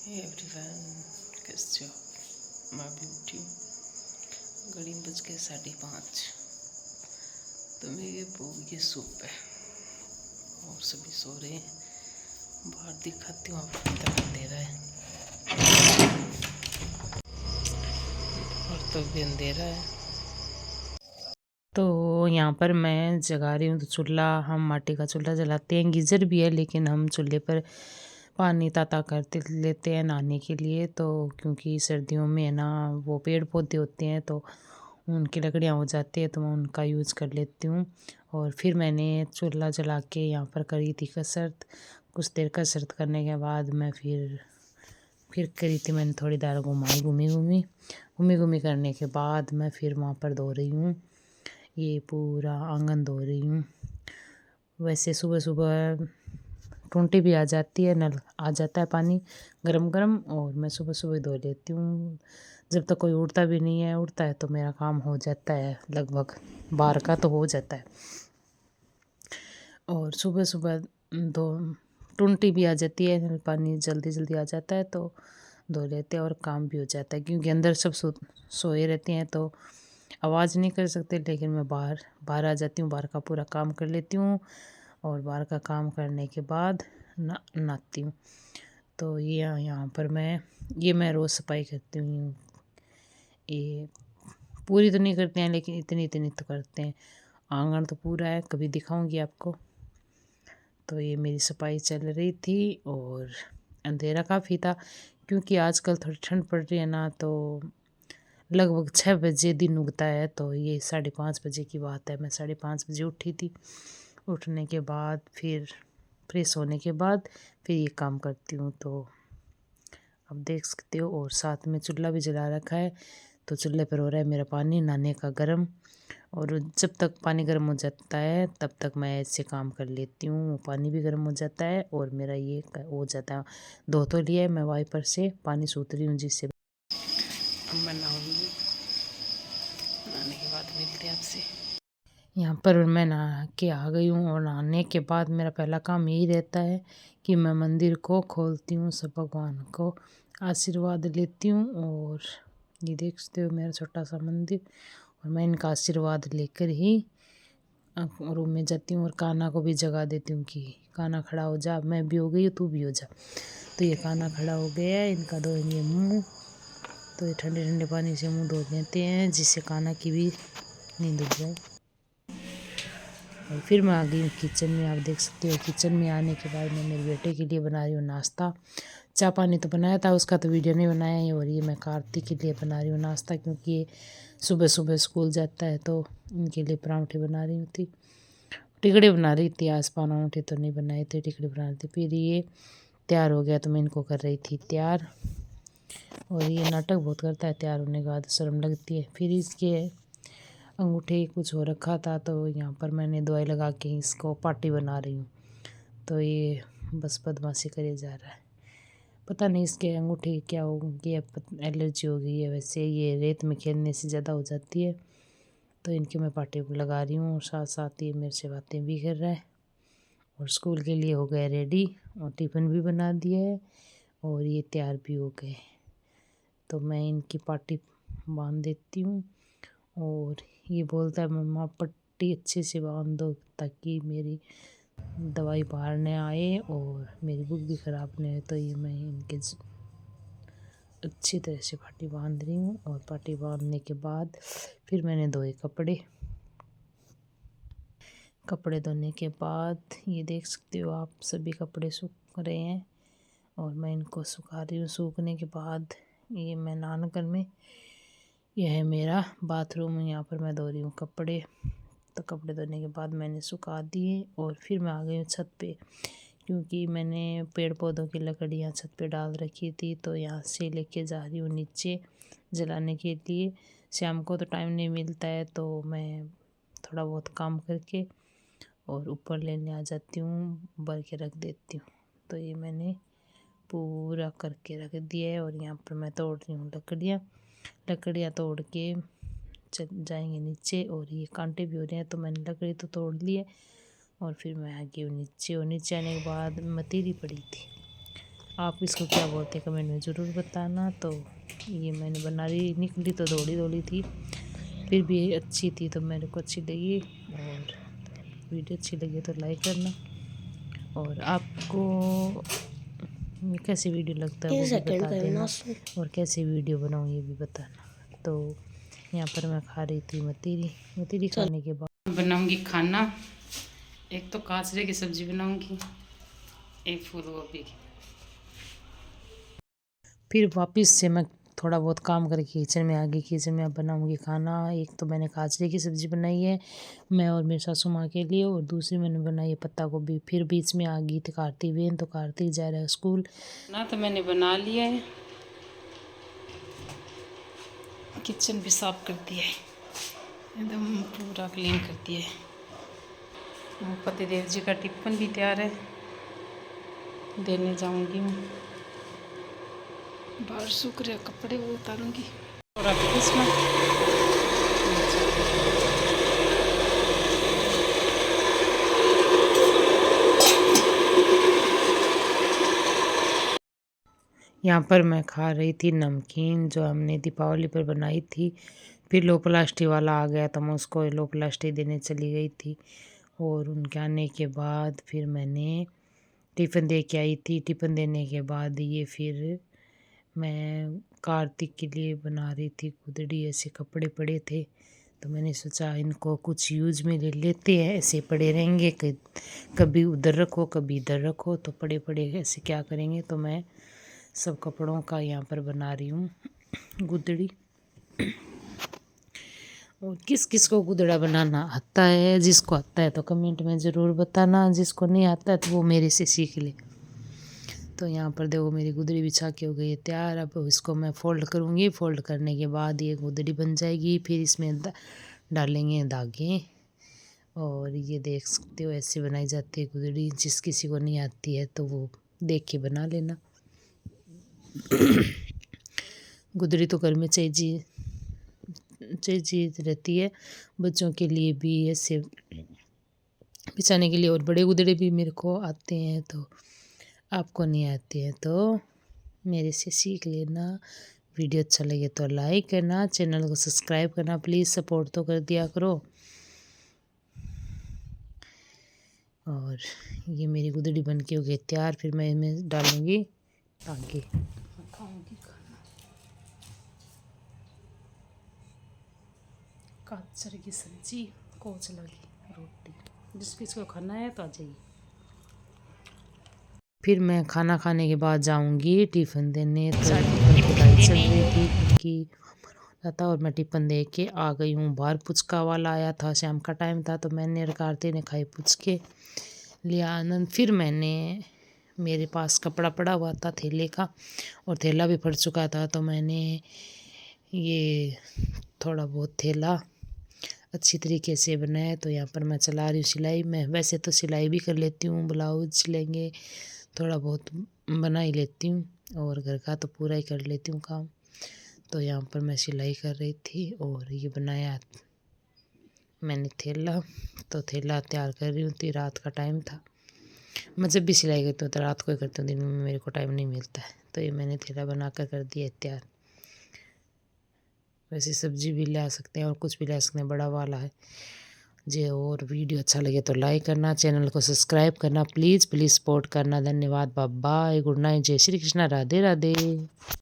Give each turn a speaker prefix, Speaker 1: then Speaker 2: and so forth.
Speaker 1: Hey everyone, कैसे हो? मैं भी उठी हूँ। घड़ी बज के 5:30। तो मेरे ये सूप है और सभी सो रहे हैं। बाहर दिखाती हूँ आपको कितना अंधेरा है। और तो भी अंधेरा है। तो यहाँ पर मैं जगा रही हूँ। तो चूल्हा, हम माटी का चूल्हा जलाते हैं। गीज़र भी है लेकिन हम चूल्हे पर पानी ताता करते लेते हैं नहाने के लिए। तो क्योंकि सर्दियों में है ना, वो पेड़ पौधे होते हैं तो उनकी लकड़ियाँ हो जाती है, तो मैं उनका यूज़ कर लेती हूँ। और फिर मैंने चूल्हा जला के यहाँ पर करी थी कसरत। कुछ देर कसरत करने के बाद मैं फिर करी थी। मैंने थोड़ी देर घूमी करने के बाद मैं फिर वहाँ पर धो रही हूँ। ये पूरा आंगन धो रही हूँ। वैसे सुबह सुबह टूंटी भी आ जाती है, नल आ जाता है पानी गरम गरम, और मैं सुबह सुबह धो लेती हूँ। जब तक कोई उठता भी नहीं है, उठता है तो मेरा काम हो जाता है, लगभग 12 का तो हो जाता है। और सुबह सुबह दो टूंटी भी आ जाती है, नल पानी जल्दी जल्दी आ जाता है तो धो लेते हैं और काम भी हो जाता है। क्योंकि अंदर सब सोए रहते हैं तो आवाज़ नहीं कर सकते, लेकिन मैं बाहर आ जाती हूँ, बाहर का पूरा काम कर लेती हूँ। और बाहर का काम करने के बाद नहाती हूँ। तो ये यहाँ पर मैं रोज़ सफाई करती हूँ। ये पूरी तो नहीं करते हैं लेकिन इतनी इतनी तो करते हैं। आंगन तो पूरा है, कभी दिखाऊंगी आपको। तो ये मेरी सफाई चल रही थी और अंधेरा काफ़ी था, क्योंकि आजकल थोड़ी ठंड पड़ रही है ना, तो लगभग 6 बजे दिन उगता है। तो ये 5:30 बजे की बात है। मैं 5:30 बजे उठी थी। उठने के बाद फिर फ्रेश होने के बाद फिर ये काम करती हूँ। तो आप देख सकते हो, और साथ में चूल्हा भी जला रखा है। तो चूल्हे पर हो रहा है मेरा पानी नहाने का गर्म। और जब तक पानी गर्म हो जाता है तब तक मैं ऐसे काम कर लेती हूँ। वो पानी भी गर्म हो जाता है और मेरा ये हो जाता है। धो तो लिया है, मैं वाइपर से पानी सूत रही हूँ जिससे। अब मैं नहाऊंगी, नहाने के बाद मिलते हैं आपसे। यहाँ पर मैं नहा के आ गई हूँ, और नहाने के बाद मेरा पहला काम यही रहता है कि मैं मंदिर को खोलती हूँ, सब भगवान को आशीर्वाद लेती हूँ। और ये देख सकते हो मेरा छोटा सा मंदिर, और मैं इनका आशीर्वाद लेकर ही रूम में जाती हूँ। और कान्हा को भी जगा देती हूँ कि कान्हा खड़ा हो जा, मैं भी हो गई हूँ, तू भी हो जा। तो ये कान्हा खड़ा हो गया है, इनका धोएंगे मुँह। तो ये ठंडे ठंडे पानी से मुँह धो देते हैं, जिससे कान्हा की भी नींद उड़ जाए। और फिर मैं आ गई हूँ किचन में। आप देख सकते हो किचन में आने के बाद मैं मेरे बेटे के लिए बना रही हूँ नाश्ता। चाय पानी तो बनाया था, उसका तो वीडियो नहीं बनाया है। और ये मैं कार्तिक के लिए बना रही हूँ नाश्ता, क्योंकि ये सुबह सुबह स्कूल जाता है, तो इनके लिए पराठे बना रही थी। टिकड़े बना रही थी, आज पराठे तो नहीं बनाए थे, टिकड़े बना रही थी। फिर ये तैयार हो गया तो मैं इनको कर रही थी तैयार। और ये नाटक बहुत करता है, तैयार होने के बाद शर्म लगती है। फिर इसके अंगूठे कुछ हो रखा था, तो यहाँ पर मैंने दवाई लगा के इसको पार्टी बना रही हूँ। तो ये बस बदमाशी करे जा रहा है, पता नहीं इसके अंगूठे क्या हो गया, एलर्जी हो गई है। वैसे ये रेत में खेलने से ज़्यादा हो जाती है। तो इनकी मैं पार्टी लगा रही हूँ, और साथ साथ ये मेरे से बातें भी कर रहा है। और स्कूल के लिए हो गए रेडी, और टिफ़िन भी बना दिया है, और ये तैयार भी हो गए। तो मैं इनकी पार्टी बांध देती हूँ। और ये बोलता है मम्मा पट्टी अच्छे से बांध दो, ताकि मेरी दवाई बाहर न आए और मेरी बुक भी ख़राब नहीं है। तो ये मैं इनके अच्छी तरह से पट्टी बांध रही हूँ। और पट्टी बांधने के बाद फिर मैंने धोए कपड़े धोने के बाद ये देख सकते हो आप, सभी कपड़े सूख रहे हैं, और मैं इनको सुखा रही हूँ। सूखने के बाद ये मैं नहानघर में, यह है मेरा बाथरूम, यहाँ पर मैं धो रही हूँ कपड़े। तो कपड़े धोने के बाद मैंने सुखा दिए, और फिर मैं आ गई हूँ छत पे, क्योंकि मैंने पेड़ पौधों की लकड़ियाँ छत पे डाल रखी थी। तो यहाँ से लेके जा रही हूँ नीचे जलाने के लिए। शाम को तो टाइम नहीं मिलता है, तो मैं थोड़ा बहुत काम करके और ऊपर लेने आ जाती हूँ, भर के रख देती हूँ। तो ये मैंने पूरा करके रख दिया है। और यहाँ पर मैं तोड़ रही हूँ लकड़ियाँ तोड़ के चल जाएंगे नीचे। और ये कांटे भी हो रहे हैं, तो मैंने लकड़ी तो तोड़ ली है। और फिर मैं आ गई हूँ नीचे, और नीचे आने के बाद मतीरी पड़ी थी, आप इसको क्या बोलते हैं कमेंट में ज़रूर बताना। तो ये मैंने बना रही, निकली तो दौड़ी दौड़ी थी, फिर भी अच्छी थी तो मेरे को अच्छी लगी। और वीडियो अच्छी लगी तो लाइक करना, और आपको कैसी वीडियो लगता है वो भी बता देना, और कैसी वीडियो बनाऊँ ये भी बताना। तो यहाँ पर मैं खा रही थी मतीरी खाने के बाद बनाऊँगी खाना। एक तो काजरे की सब्ज़ी बनाऊँगी, एक फूल गोभी की। फिर वापस से मैं थोड़ा बहुत काम करके किचन में आ गई। किचन में अब बनाऊँगी खाना। एक तो मैंने काजरे की सब्ज़ी बनाई है मैं और मेरी सासू माँ के लिए, और दूसरी मैंने बनाई है पत्ता गोभी। फिर बीच में आ गई थी कार्तिक बहन, तो कार्तिक जा रहा है स्कूल ना, तो मैंने बना लिया है। किचन भी साफ कर दिया है, एकदम पूरा क्लीन कर दिया है। पतिदेव जी का टिफ़िन भी तैयार है, देने जाऊंगी मैं। बाहर सूख रहे कपड़े वो उतारूंगी। और अभी इसमें यहाँ पर मैं खा रही थी नमकीन जो हमने दीपावली पर बनाई थी। फिर लो प्लास्टिक वाला आ गया तो मैं उसको लो प्लास्टिक देने चली गई थी, और उनके आने के बाद फिर मैंने टिफ़िन दे के आई थी। टिफ़िन देने के बाद ये फिर मैं कार्तिक के लिए बना रही थी गुदड़ी। ऐसे कपड़े पड़े थे तो मैंने सोचा इनको कुछ यूज में ले लेते हैं, ऐसे पड़े रहेंगे कभी उधर रखो कभी इधर रखो तो पड़े पड़े ऐसे क्या करेंगे। तो मैं सब कपड़ों का यहाँ पर बना रही हूँ गुदड़ी। और किस किस को गुदड़ा बनाना आता है, जिसको आता है तो कमेंट में ज़रूर बताना, जिसको नहीं आता है तो वो मेरे से सीख ले। तो यहाँ पर देखो मेरी गुदड़ी बिछा के हो गई है तैयार। अब इसको मैं फ़ोल्ड करूँगी, फ़ोल्ड करने के बाद ये गुदड़ी बन जाएगी। फिर इसमें डालेंगे धागे, और ये देख सकते हो ऐसे बनाई जाती है गुदड़ी। जिस किसी को नहीं आती है तो वो देख के बना लेना। गुदड़ी तो घर में चाहिए रहती है, बच्चों के लिए भी ऐसे बिछाने के लिए। और बड़े गुदड़े भी मेरे को आते हैं, तो आपको नहीं आते हैं तो मेरे से सीख लेना। वीडियो अच्छा लगे तो लाइक करना, चैनल को सब्सक्राइब करना, प्लीज़ सपोर्ट तो कर दिया करो। और ये मेरी गुदड़ी बन के हो गई तैयार। फिर मैं इसमें डालूँगी धागे। खाऊँगी खाना काचर की सब्जी, कोचला की रोटी, जिस किसको खाना है तो आ जाइए। फिर मैं खाना खाने के बाद जाऊंगी टिफ़िन देने। तो खुदाई चल रही थी क्योंकि था, और मैं टिफ़िन दे के आ गई हूँ बाहर। पुचका वाला आया था, शाम का टाइम था, तो मैंने और कार्तिक ने खाई पुचके, लिया आनंद। फिर मैंने मेरे पास कपड़ा पड़ा हुआ था थैले का, और थैला भी फट चुका था, तो मैंने ये थोड़ा बहुत थैला अच्छी तरीके से बनाया। तो यहाँ पर मैं चला रही हूँ सिलाई। मैं वैसे तो सिलाई भी कर लेती हूँ, ब्लाउज सिलेंगे थोड़ा बहुत बना ही लेती हूँ, और घर का तो पूरा ही कर लेती हूँ काम। तो यहाँ पर मैं सिलाई कर रही थी, और ये बनाया मैंने थैला। तो थैला तैयार कर रही हूँ, तो रात का टाइम था। मैं जब भी सिलाई करती हूँ तो रात को ही करती हूँ, दिन में मेरे को टाइम नहीं मिलता है। तो ये मैंने थैला बना कर दिया तैयार। वैसे सब्जी भी ला सकते हैं और कुछ भी ला सकते हैं, बड़ा वाला है जी। और वीडियो अच्छा लगे तो लाइक करना, चैनल को सब्सक्राइब करना, प्लीज़ सपोर्ट करना। धन्यवाद, बाय बाय, गुड नाइट, जय श्री कृष्णा, राधे राधे।